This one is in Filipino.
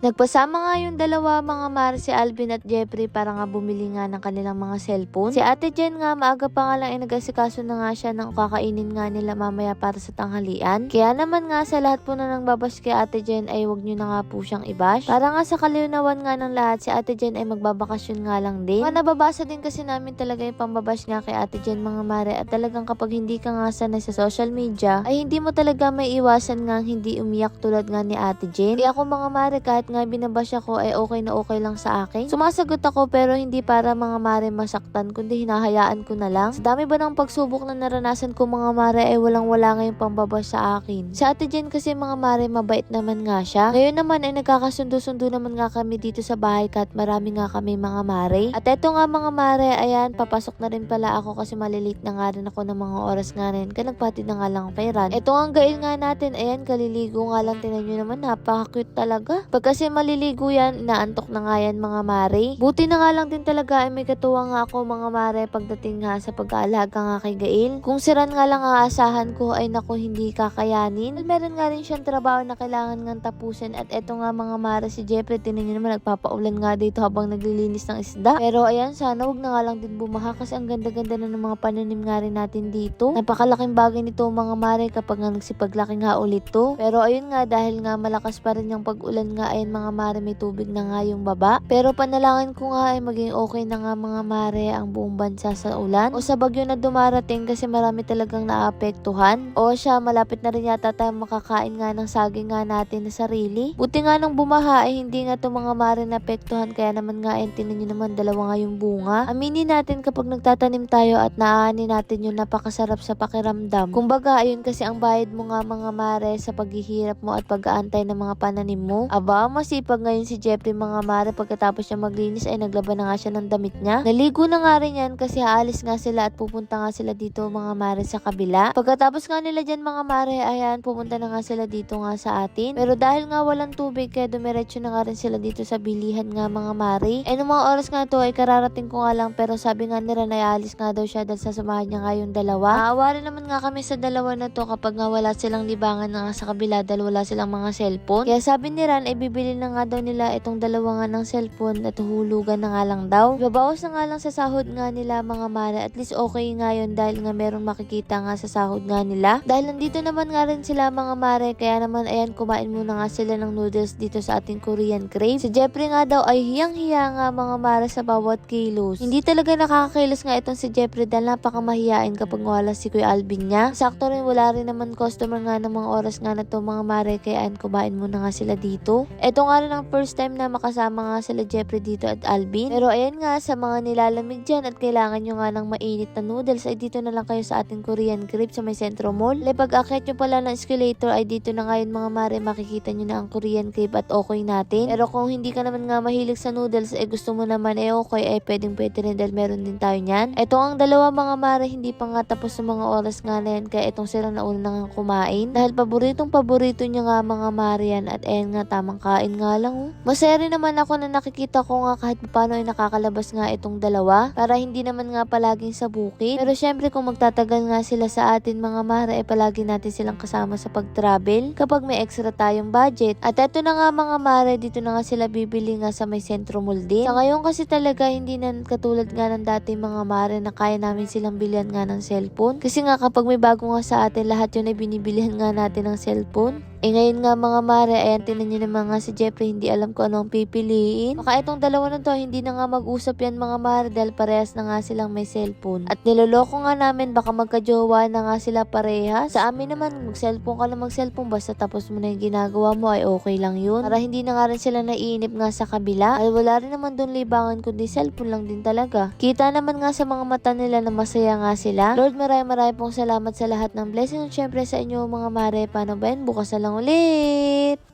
Nagpasama nga yung dalawa mga mare, si Alvin at Jeffrey, para nga bumili nga ng kanilang mga cellphone. Si Ate Jen nga maaga pa nga lang ay nag-asikaso na nga siya ng kakainin nga nila mamaya para sa tanghalian. Kaya naman nga sa lahat po na nang babash kay Ate Jen ay wag nyo na nga po siyang ibash. Para nga sa kalinawan nga ng lahat, si Ate Jen ay magbabakasyon nga lang din. Nababasa din kasi namin talaga yung pambabash nga kay Ate Jen mga mare, at talagang kapag hindi ka nga sanay sa social media ay hindi mo talaga may iwasan nga hindi umiyak tulad nga ni Ate Jen. Kaya ako mga mare, kahit nga binabash ako ay okay na okay lang sa akin. Sumasagot ako pero hindi para mga mare masaktan, kundi hinahayaan ko na lang. Sa dami ba ng pagsubok na naranasan ko mga mare ay walang wala nga yung pambabash sa akin. Sa Ate Jen kasi mga mare mabait naman nga siya. Ngayon naman ay nagkakasundo-sundo naman nga kami dito sa bahay kahit marami nga kami mga mare. At eto nga mga mare, ayan, papasok na rin pala ako kasi malilate na nga rin ako ng mga oras nga rin. Kaya nagpatid na nga lang kay Ran. Eto nga ang gail nga natin, ayan, kaliligo nga lang, tinan nyo naman, napaka-cute talaga. Pag kasi maliligo yan, inaantok na nga yan mga mare. Buti na nga lang din talaga ay may katuwa nga ako mga mare pagdating nga sa pag-aalaga nga kay Gail. Kung si Ran nga lang aasahan ko ay naku, hindi kakayanin. Meron nga rin siyang trabaho na kailangan nga tapusin, at eto nga mga mare, si Jeffrey, tinan nyo naman, nagpapaulan nga dito habang naglilinis ng isda. Pero ayan, sana wag na nga lang din bumaha kasi ang ganda-ganda na ng mga pananim nga rin natin dito. Napakalaking bagay nito mga mare kapag nga nagsipaglaki nga ulit to. Pero ayun nga, dahil nga malakas pa rin yung pag-ulan nga, ayun mga mare, may tubig na nga yung baba. Pero panalangin ko nga ay maging okay na nga mga mare ang buong bansa sa ulan o sa bagyo na dumarating, kasi marami talagang naapektuhan. O siya, malapit na rin yata tayo makakain nga ng saging nga natin na sarili. Buti nga nung bumaha ay hindi nga to mga mare naapektuhan, kaya naman nga ayun, tinan nyo naman, dalawa nga yung bunga. Aminin natin kapag nagtatanim tayo at naaani natin yung napakasarap sa pakiramdam. Kumbaga ayun kasi ang bayad mo nga mga mare sa paghihirap mo at pag-aantay ng mga pananim mo. Aba, masipag ngayon si Jeffrey mga mare, pagkatapos niya maglinis ay naglaban na nga siya ng damit niya. Naligo na nga rin yan kasi aalis nga sila at pupunta nga sila dito mga mare sa kabila. Pagkatapos nga nila dyan mga mare, ayan, pupunta na nga sila dito nga sa atin. Pero dahil nga walang tubig, kaya dumiretso na nga rin sila dito sa bilihan nga mga mare. Eh nung mga oras nga to ay kararating ko nga lang, pero sabi nga nila na aalis nga daw siya dahil sasamahan niya nga yung dalawa. Naawa rin naman nga kami sa dalawa na to kapag nga wala silang libangan na nga sa kabila dahil wala silang mga cellphone. Kaya sabi ni Ran ay bibili na nga daw nila itong dalawa nga ng cellphone at hulugan na nga lang daw. Babawas na nga lang sa sahod nga nila mga mare, at least okay nga yun dahil nga merong makikita nga sa sahod nga nila. Dahil nandito naman nga rin sila mga mare, kaya naman ayan, kumain muna nga sila ng noodles dito sa ating Korean crave. Si Jeffrey nga daw ay hiyang-hiya nga mga mare sa bawat kilos. Hindi talaga nakakakilos nga itong si Jeffrey dahil napakamahiyain kapag wala si Kuya Alvin niya. Sakto rin, wala rin naman customer nga ng mga oras nga na to mga mare, kaya ayan, kumain muna nga sila dito. Ito nga rin ang first time na makasama nga sila Jeffrey dito at Alvin. Pero ayan nga, sa mga nilalamig dyan at kailangan nyo nga ng mainit na noodles ay dito na lang kayo sa ating Korean crib sa may Centro Mall. Pag akit nyo pala ng escalator ay dito na ngayon mga mare, makikita nyo na ang Korean crib at okay natin. Pero kung hindi ka naman nga mahilig sa noodles ay gusto mo naman ay okay, ay pwedeng pwede rin dahil meron din tayo nyan. Ito ang dalawa mga mare, hindi pa nga tapos sa mga oras nga na yan, kaya itong sila na una na nga kumain. Dahil paborito niya nga mga mare yan, at ayan nga, tamang kain nga lang. Masaya rin naman ako na nakikita ko nga kahit paano ay nakakalabas nga itong dalawa para hindi naman nga palaging sa bukid. Pero syempre kung magtatagal nga sila sa atin mga mare, ay palagi natin silang kasama sa pag-travel kapag may extra tayong budget. At eto na nga mga mare, dito na nga sila bibili nga sa may Centro Mall din. Sa ngayon kasi talaga hindi na katulad nga ng dati mga mare na kaya namin silang bilihan nga ng cellphone. Kasi nga kapag may bago nga sa atin, lahat yun ay binibilihan nga natin ng cellphone. Eh ngayon nga mga mare, ayan, tinan nyo naman nga si Jeffrey, hindi alam ko anong pipiliin. Baka itong dalawa na to, hindi na nga mag-usap yan mga mare dahil parehas na nga silang may cellphone. At niloloko nga namin, baka magkajowa na nga sila parehas. Sa amin naman, mag-cellphone ka lang mag-cellphone, basta tapos mo na yung ginagawa mo ay okay lang yun. Para hindi na nga rin sila naiinip nga sa kabila. Dahil wala rin naman dun libangan kundi cellphone lang din talaga. Kita naman nga sa mga mata nila na masaya nga sila. Lord, maraming pong salamat sa lahat ng blessing. At syempre sa inyo mga mare, paano ba yan? Bukas na lang ulit!